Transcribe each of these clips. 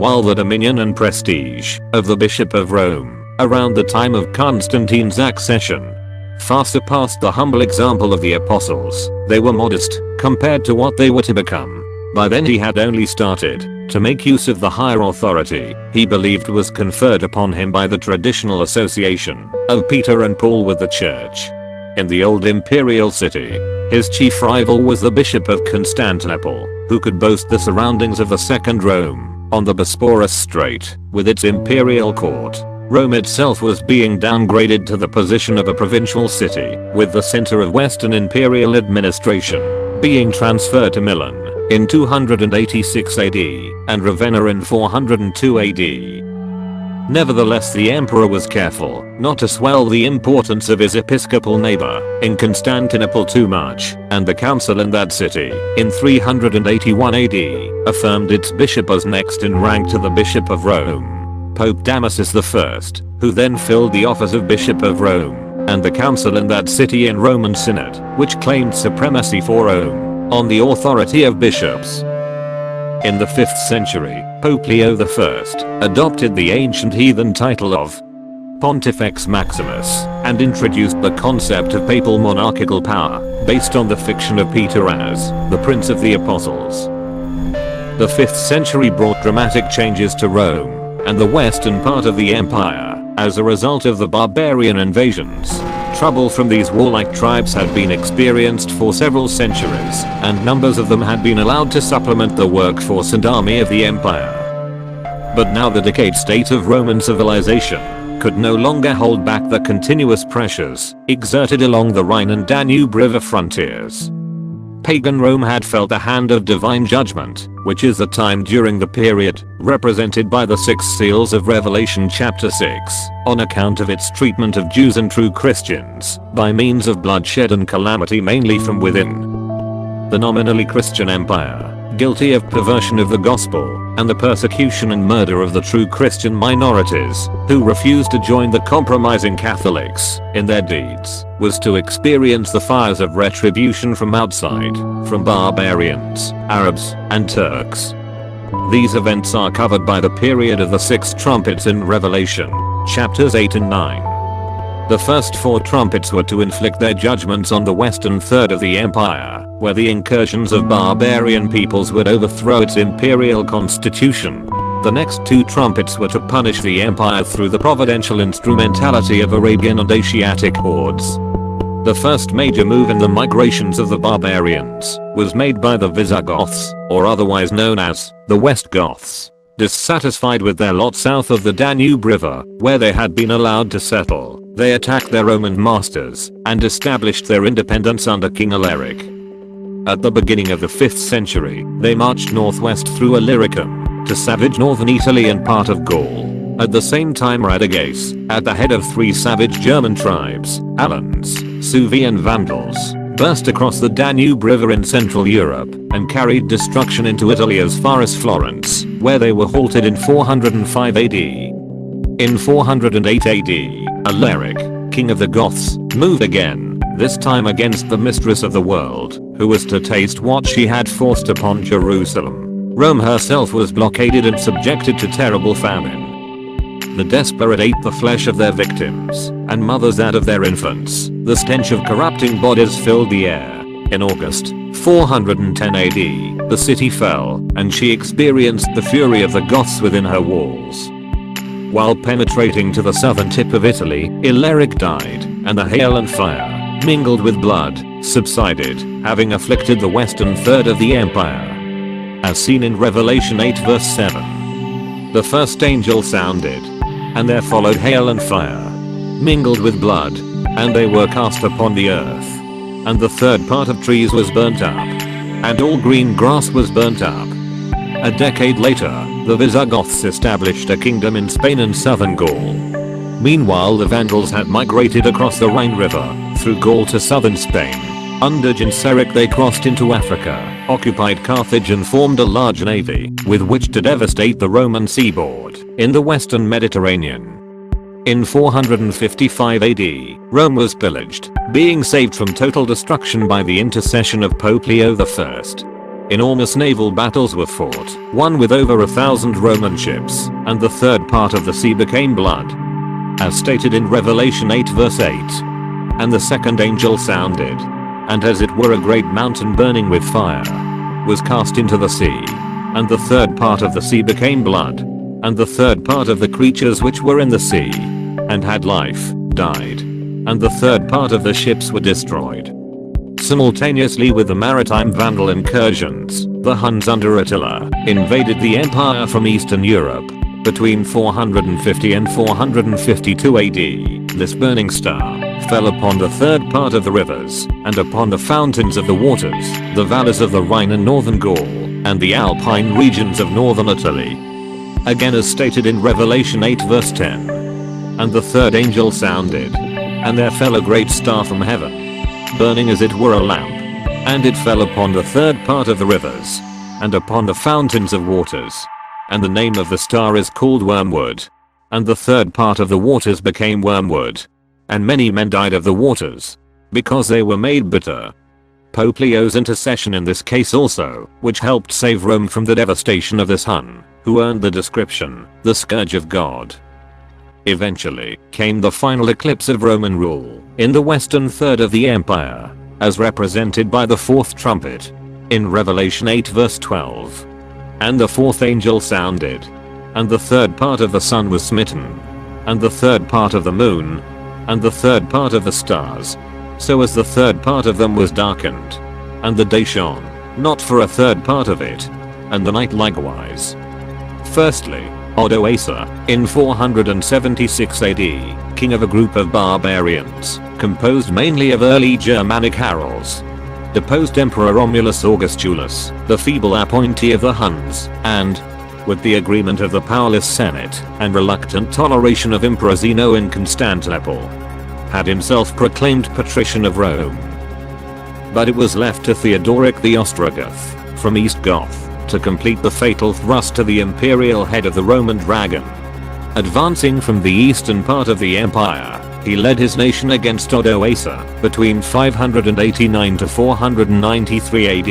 while the dominion and prestige of the Bishop of Rome, around the time of Constantine's accession, far surpassed the humble example of the apostles. They were modest compared to what they were to become. By then he had only started to make use of the higher authority he believed was conferred upon him by the traditional association of Peter and Paul with the church. In the old imperial city, his chief rival was the Bishop of Constantinople, who could boast the surroundings of the Second Rome on the Bosporus Strait with its imperial court. Rome itself was being downgraded to the position of a provincial city, with the center of Western imperial administration being transferred to Milan in 286 AD and Ravenna in 402 AD. Nevertheless, the emperor was careful not to swell the importance of his episcopal neighbor in Constantinople too much, and the council in that city in 381 AD affirmed its bishop as next in rank to the Bishop of Rome, Pope Damasus I, who then filled the office of Bishop of Rome, and the council in that city in Roman Synod, which claimed supremacy for Rome on the authority of bishops. In the 5th century, Pope Leo I adopted the ancient heathen title of Pontifex Maximus and introduced the concept of papal monarchical power based on the fiction of Peter as the Prince of the Apostles. The 5th century brought dramatic changes to Rome and the western part of the empire as a result of the barbarian invasions. Trouble from these warlike tribes had been experienced for several centuries, and numbers of them had been allowed to supplement the workforce and army of the empire. But now the decayed state of Roman civilization could no longer hold back the continuous pressures exerted along the Rhine and Danube river frontiers. Pagan Rome had felt the hand of divine judgment, which is the time during the period represented by the 6 seals of Revelation chapter 6, on account of its treatment of Jews and true Christians by means of bloodshed and calamity mainly from within. The nominally Christian empire, guilty of perversion of the gospel and the persecution and murder of the true Christian minorities who refused to join the compromising Catholics in their deeds, was to experience the fires of retribution from outside, from barbarians, Arabs, and Turks. These events are covered by the period of the 6 trumpets in Revelation, chapters 8 and 9. The first 4 trumpets were to inflict their judgments on the western third of the empire, where the incursions of barbarian peoples would overthrow its imperial constitution. The next 2 trumpets were to punish the empire through the providential instrumentality of Arabian and Asiatic hordes. The first major move in the migrations of the barbarians was made by the Visigoths, or otherwise known as the West Goths. Dissatisfied with their lot south of the Danube River, where they had been allowed to settle, they attacked their Roman masters and established their independence under King Alaric. At the beginning of the 5th century, they marched northwest through Illyricum to savage northern Italy and part of Gaul. At the same time, Radagais, at the head of 3 savage German tribes, Alans, Suevi and Vandals, burst across the Danube River in Central Europe and carried destruction into Italy as far as Florence, where they were halted in 405 AD. In 408 AD, Alaric, king of the Goths, moved again, this time against the mistress of the world, who was to taste what she had forced upon Jerusalem. Rome herself was blockaded and subjected to terrible famine. The desperate ate the flesh of their victims, and mothers that of their infants. The stench of corrupting bodies filled the air. In August 410 AD, the city fell, and she experienced the fury of the Goths within her walls. While penetrating to the southern tip of Italy, Alaric died, and the hail and fire, mingled with blood, subsided, having afflicted the western third of the empire. As seen in Revelation 8 verse 7. The first angel sounded, and there followed hail and fire, mingled with blood, and they were cast upon the earth. And the third part of trees was burnt up, and all green grass was burnt up. A decade later, the Visigoths established a kingdom in Spain and southern Gaul. Meanwhile, the Vandals had migrated across the Rhine River, through Gaul to southern Spain. Under Genseric they crossed into Africa, occupied Carthage and formed a large navy, with which to devastate the Roman seaboard, in the western Mediterranean. In 455 AD, Rome was pillaged, being saved from total destruction by the intercession of Pope Leo I. Enormous naval battles were fought, one with over 1,000 Roman ships, and the third part of the sea became blood. As stated in Revelation 8 verse 8. And the second angel sounded, and as it were a great mountain burning with fire, was cast into the sea. And the third part of the sea became blood, and the third part of the creatures which were in the sea, and had life, died. And the third part of the ships were destroyed. Simultaneously with the maritime Vandal incursions, the Huns under Attila invaded the empire from Eastern Europe. Between 450 and 452 AD, this burning star fell upon the third part of the rivers, and upon the fountains of the waters, the valleys of the Rhine and northern Gaul, and the Alpine regions of northern Italy. Again as stated in Revelation 8 verse 10. And the third angel sounded, and there fell a great star from heaven, burning as it were a lamp, and it fell upon the third part of the rivers, and upon the fountains of waters. And the name of the star is called Wormwood. And the third part of the waters became wormwood. And many men died of the waters, because they were made bitter. Pope Leo's intercession in this case also, which helped save Rome from the devastation of this Hun, who earned the description, the scourge of God. Eventually, came the final eclipse of Roman rule, in the western third of the empire, as represented by the fourth trumpet, in Revelation 8 verse 12. And the fourth angel sounded, and the third part of the sun was smitten, and the third part of the moon, and the third part of the stars, so as the third part of them was darkened, and the day shone, not for a third part of it, and the night likewise. Firstly, Odoacer, in 476 AD, king of a group of barbarians, composed mainly of early Germanic heralds, deposed Emperor Romulus Augustulus, the feeble appointee of the Huns, and, with the agreement of the powerless Senate and reluctant toleration of Emperor Zeno in Constantinople, had himself proclaimed patrician of Rome. But it was left to Theodoric the Ostrogoth, from East Goth, to complete the fatal thrust to the imperial head of the Roman dragon. Advancing from the eastern part of the empire, he led his nation against Odoacer between 589 to 493 AD,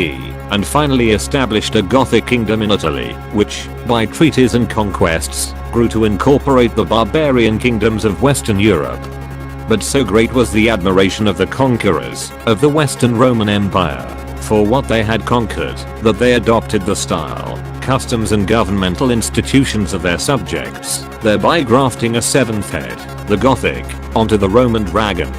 and finally established a Gothic kingdom in Italy, which, by treaties and conquests, grew to incorporate the barbarian kingdoms of Western Europe. But so great was the admiration of the conquerors of the Western Roman Empire for what they had conquered, that they adopted the style, customs and governmental institutions of their subjects, thereby grafting a seventh head, the Gothic, onto the Roman dragon.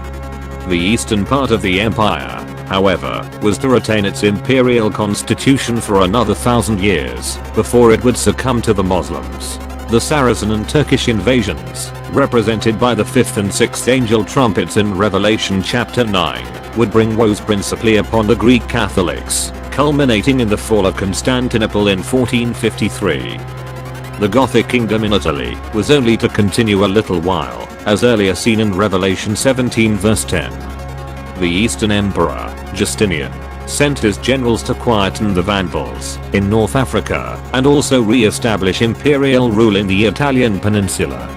The eastern part of the empire, however, was to retain its imperial constitution for another 1,000 years before it would succumb to the Muslims. The Saracen and Turkish invasions, represented by the fifth and sixth angel trumpets in Revelation chapter 9, would bring woes principally upon the Greek Catholics, culminating in the fall of Constantinople in 1453. The Gothic kingdom in Italy was only to continue a little while, as earlier seen in Revelation 17 verse 10. The Eastern Emperor, Justinian, sent his generals to quieten the Vandals in North Africa and also re-establish imperial rule in the Italian peninsula.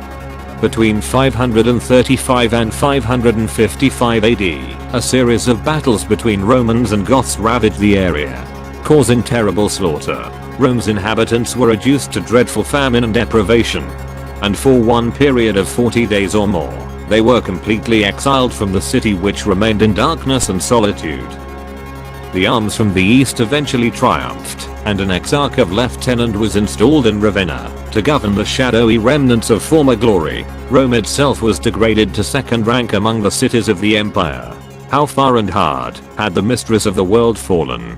Between 535 and 555 AD, a series of battles between Romans and Goths ravaged the area, causing terrible slaughter. Rome's inhabitants were reduced to dreadful famine and deprivation, and for one period of 40 days or more, they were completely exiled from the city, which remained in darkness and solitude. The arms from the east eventually triumphed, and an exarch of lieutenant was installed in Ravenna to govern the shadowy remnants of former glory. Rome itself was degraded to second rank among the cities of the empire. How far and hard had the mistress of the world fallen?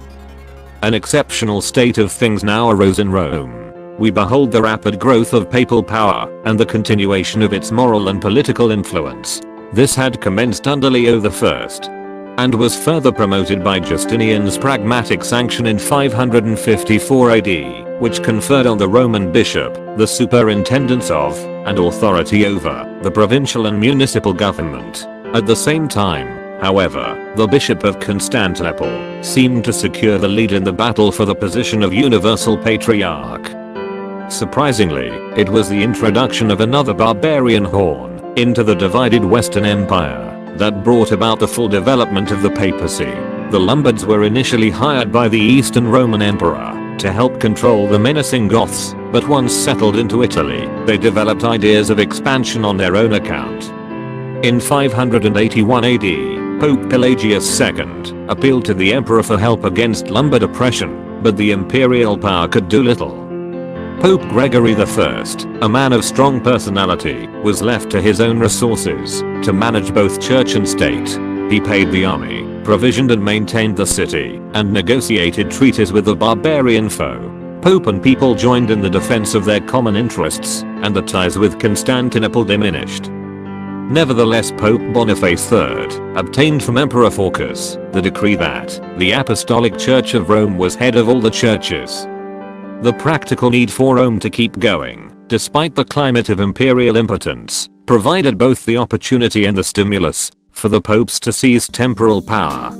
An exceptional state of things now arose in Rome. We behold the rapid growth of papal power and the continuation of its moral and political influence. This had commenced under Leo I, and was further promoted by Justinian's pragmatic sanction in 554 AD, which conferred on the Roman bishop the superintendence of, and authority over, the provincial and municipal government. At the same time, however, the Bishop of Constantinople seemed to secure the lead in the battle for the position of universal patriarch. Surprisingly, it was the introduction of another barbarian horn into the divided Western Empire that brought about the full development of the papacy. The Lombards were initially hired by the Eastern Roman Emperor to help control the menacing Goths, but once settled into Italy, they developed ideas of expansion on their own account. In 581 AD, Pope Pelagius II appealed to the emperor for help against Lombard oppression, but the imperial power could do little. Pope Gregory I, a man of strong personality, was left to his own resources to manage both church and state. He paid the army, provisioned and maintained the city, and negotiated treaties with the barbarian foe. Pope and people joined in the defense of their common interests, and the ties with Constantinople diminished. Nevertheless, Pope Boniface III obtained from Emperor Phocas the decree that the Apostolic Church of Rome was head of all the churches. The practical need for Rome to keep going, despite the climate of imperial impotence, provided both the opportunity and the stimulus for the popes to seize temporal power.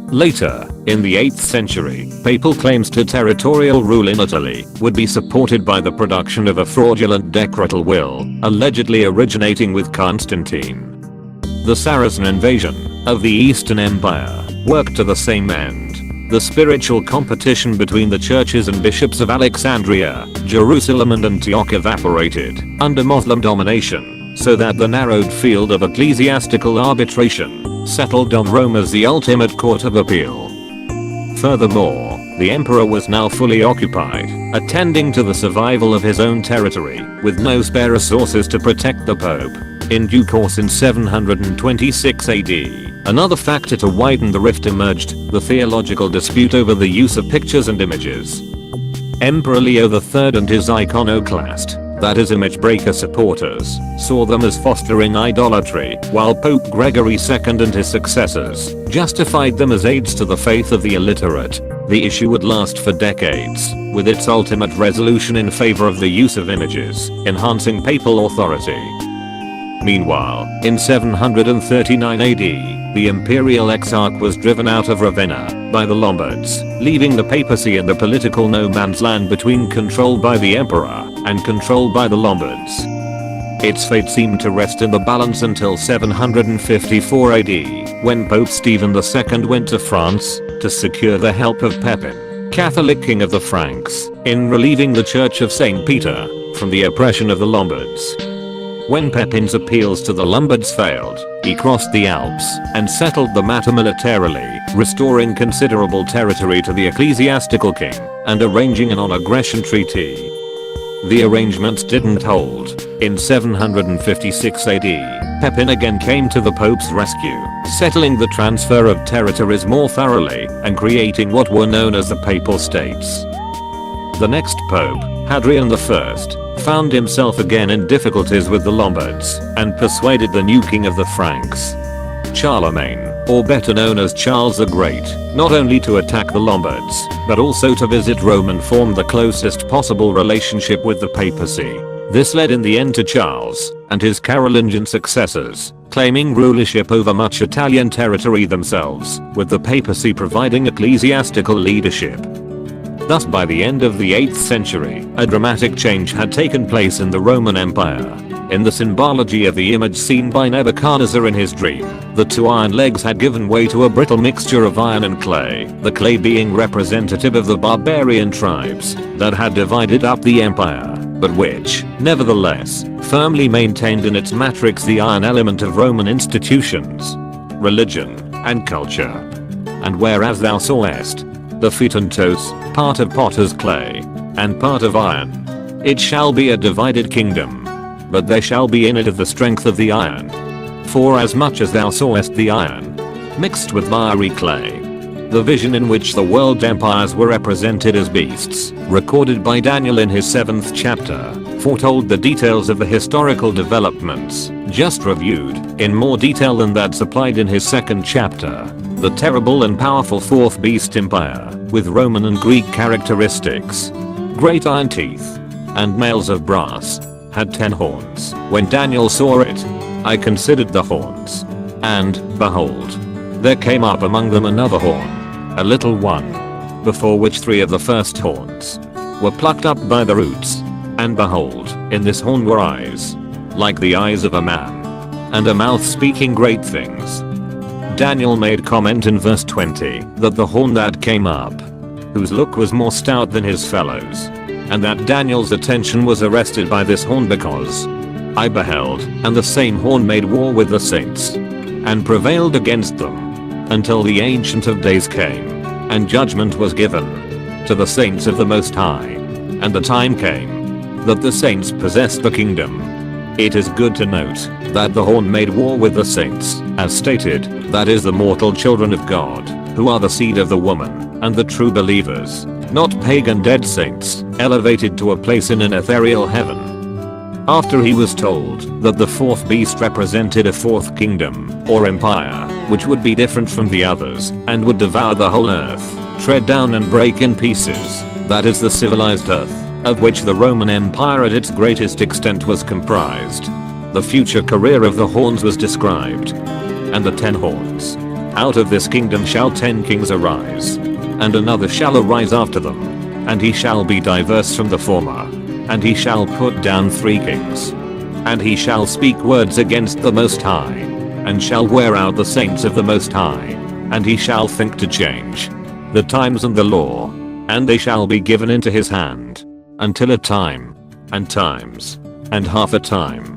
Later, in the 8th century, papal claims to territorial rule in Italy would be supported by the production of a fraudulent decretal will, allegedly originating with Constantine. The Saracen invasion of the Eastern Empire worked to the same end. The spiritual competition between the churches and bishops of Alexandria, Jerusalem and Antioch evaporated under Muslim domination, so that the narrowed field of ecclesiastical arbitration settled on Rome as the ultimate court of appeal. Furthermore, the emperor was now fully occupied, attending to the survival of his own territory, with no spare resources to protect the pope. In due course in 726 AD, another factor to widen the rift emerged, the theological dispute over the use of pictures and images. Emperor Leo III and his iconoclast, that is image breaker supporters, saw them as fostering idolatry, while Pope Gregory II and his successors justified them as aids to the faith of the illiterate. The issue would last for decades, with its ultimate resolution in favor of the use of images, enhancing papal authority. Meanwhile, in 739 AD, the imperial exarch was driven out of Ravenna by the Lombards, leaving the papacy in the political no man's land between controlled by the emperor and controlled by the Lombards. Its fate seemed to rest in the balance until 754 AD, when Pope Stephen II went to France to secure the help of Pepin, Catholic king of the Franks, in relieving the Church of St. Peter from the oppression of the Lombards. When Pepin's appeals to the Lombards failed, he crossed the Alps and settled the matter militarily, restoring considerable territory to the ecclesiastical king and arranging a non-aggression treaty. The arrangements didn't hold. In 756 AD, Pepin again came to the Pope's rescue, settling the transfer of territories more thoroughly and creating what were known as the Papal States. The next Pope, Hadrian I, found himself again in difficulties with the Lombards and persuaded the new king of the Franks, Charlemagne, or better known as Charles the Great, not only to attack the Lombards, but also to visit Rome and form the closest possible relationship with the papacy. This led in the end to Charles and his Carolingian successors claiming rulership over much Italian territory themselves, with the papacy providing ecclesiastical leadership. Thus by the end of the 8th century, a dramatic change had taken place in the Roman Empire. In the symbology of the image seen by Nebuchadnezzar in his dream, the two iron legs had given way to a brittle mixture of iron and clay, the clay being representative of the barbarian tribes that had divided up the empire, but which, nevertheless, firmly maintained in its matrix the iron element of Roman institutions, religion, and culture. And whereas thou sawest the feet and toes, part of potter's clay, and part of iron, it shall be a divided kingdom, but there shall be in it of the strength of the iron. For as much as thou sawest the iron mixed with fiery clay, the vision in which the world's empires were represented as beasts, recorded by Daniel in his 7th chapter, foretold the details of the historical developments just reviewed in more detail than that supplied in his 2nd chapter. The terrible and powerful fourth beast empire, with Roman and Greek characteristics, great iron teeth, and males of brass, had 10 horns. When Daniel saw it, I considered the horns, and, behold, there came up among them another horn, a little one, before which 3 of the first horns were plucked up by the roots, and behold, in this horn were eyes, like the eyes of a man, and a mouth speaking great things. Daniel made comment in verse 20 that the horn that came up, whose look was more stout than his fellows, and that Daniel's attention was arrested by this horn because I beheld, and the same horn made war with the saints, and prevailed against them, until the Ancient of Days came, and judgment was given to the saints of the Most High, and the time came that the saints possessed the kingdom. It is good to note that the horn made war with the saints, as stated, that is the mortal children of God, who are the seed of the woman, and the true believers, not pagan dead saints, elevated to a place in an ethereal heaven. After he was told that the fourth beast represented a fourth kingdom, or empire, which would be different from the others, and would devour the whole earth, tread down and break in pieces, that is the civilized earth, of which the Roman Empire at its greatest extent was comprised. The future career of the horns was described. And the 10 horns. Out of this kingdom shall 10 kings arise. And another shall arise after them. And he shall be diverse from the former. And he shall put down 3 kings. And he shall speak words against the Most High. And shall wear out the saints of the Most High. And he shall think to change the times and the law. And they shall be given into his hand. Until a time, and times, and half a time.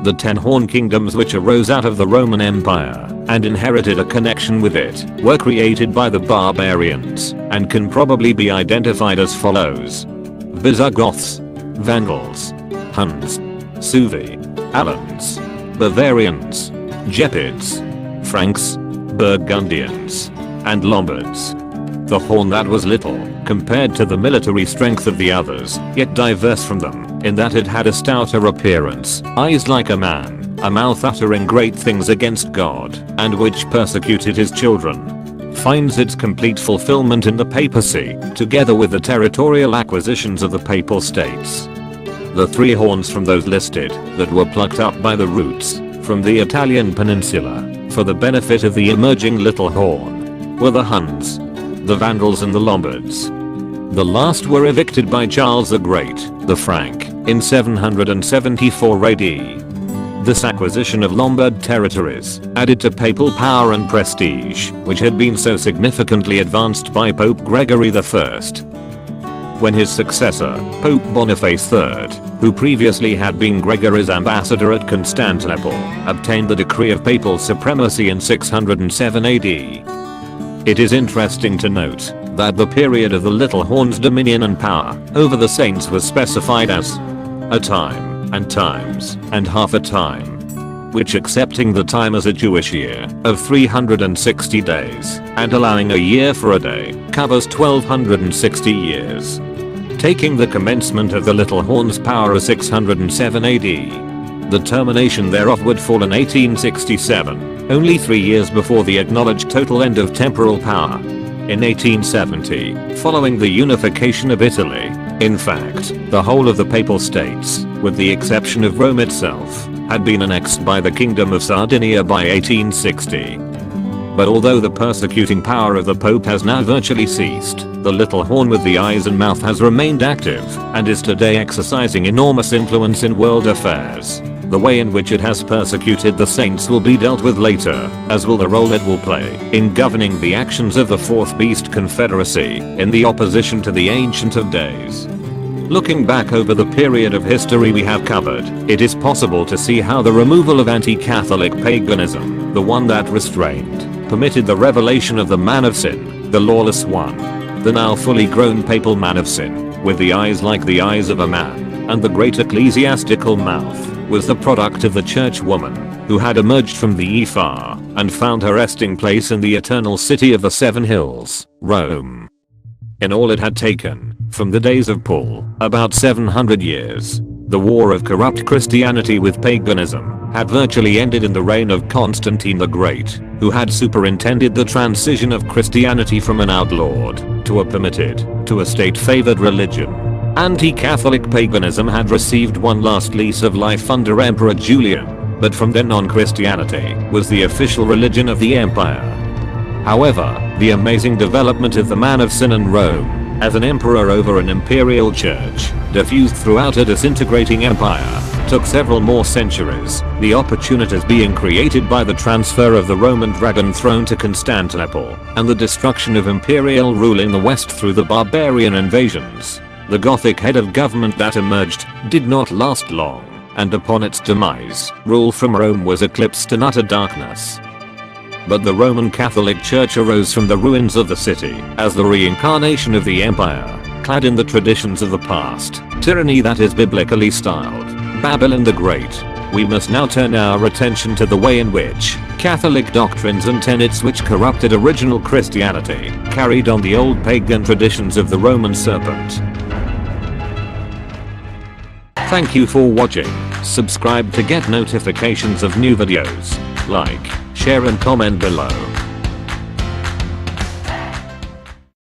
The 10 horn kingdoms which arose out of the Roman Empire, and inherited a connection with it, were created by the barbarians, and can probably be identified as follows. Visigoths, Vandals, Huns, Suevi, Alans, Bavarians, Gepids, Franks, Burgundians, and Lombards. The horn that was little, compared to the military strength of the others, yet diverse from them, in that it had a stouter appearance, eyes like a man, a mouth uttering great things against God, and which persecuted his children, finds its complete fulfillment in the papacy, together with the territorial acquisitions of the papal states. The 3 horns from those listed, that were plucked up by the roots, from the Italian peninsula, for the benefit of the emerging little horn, were the Huns, the Vandals and the Lombards. The last were evicted by Charles the Great, the Frank, in 774 AD. This acquisition of Lombard territories added to papal power and prestige, which had been so significantly advanced by Pope Gregory I. When his successor, Pope Boniface III, who previously had been Gregory's ambassador at Constantinople, obtained the decree of papal supremacy in 607 AD. It is interesting to note that the period of the little horn's dominion and power over the saints was specified as a time, and times, and half a time, which, accepting the time as a Jewish year of 360 days, and allowing a year for a day, covers 1260 years. Taking the commencement of the little horn's power as 607 AD, the termination thereof would fall in 1867, only 3 years before the acknowledged total end of temporal power. In 1870, following the unification of Italy, in fact, the whole of the papal states, with the exception of Rome itself, had been annexed by the Kingdom of Sardinia by 1860. But although the persecuting power of the Pope has now virtually ceased, the little horn with the eyes and mouth has remained active, and is today exercising enormous influence in world affairs. The way in which it has persecuted the saints will be dealt with later, as will the role it will play in governing the actions of the Fourth Beast Confederacy in the opposition to the Ancient of Days. Looking back over the period of history we have covered, it is possible to see how the removal of anti-Catholic paganism, the one that restrained, permitted the revelation of the man of sin, the lawless one, the now fully grown papal man of sin, with the eyes like the eyes of a man, and the great ecclesiastical mouth, was the product of the church woman, who had emerged from the Ephar, and found her resting place in the eternal city of the 7 hills, Rome. In all it had taken, from the days of Paul, about 700 years, the war of corrupt Christianity with paganism had virtually ended in the reign of Constantine the Great, who had superintended the transition of Christianity from an outlawed, to a permitted, to a state-favored religion. Anti-Catholic paganism had received one last lease of life under Emperor Julian, but from then on Christianity was the official religion of the empire. However, the amazing development of the man of sin in Rome, as an emperor over an imperial church, diffused throughout a disintegrating empire, took several more centuries, the opportunities being created by the transfer of the Roman dragon throne to Constantinople, and the destruction of imperial rule in the west through the barbarian invasions. The Gothic head of government that emerged did not last long, and upon its demise, rule from Rome was eclipsed in utter darkness. But the Roman Catholic Church arose from the ruins of the city as the reincarnation of the empire, clad in the traditions of the past, tyranny that is biblically styled Babylon the Great. We must now turn our attention to the way in which Catholic doctrines and tenets which corrupted original Christianity carried on the old pagan traditions of the Roman serpent. Thank you for watching. Subscribe to get notifications of new videos. Like, share and comment below.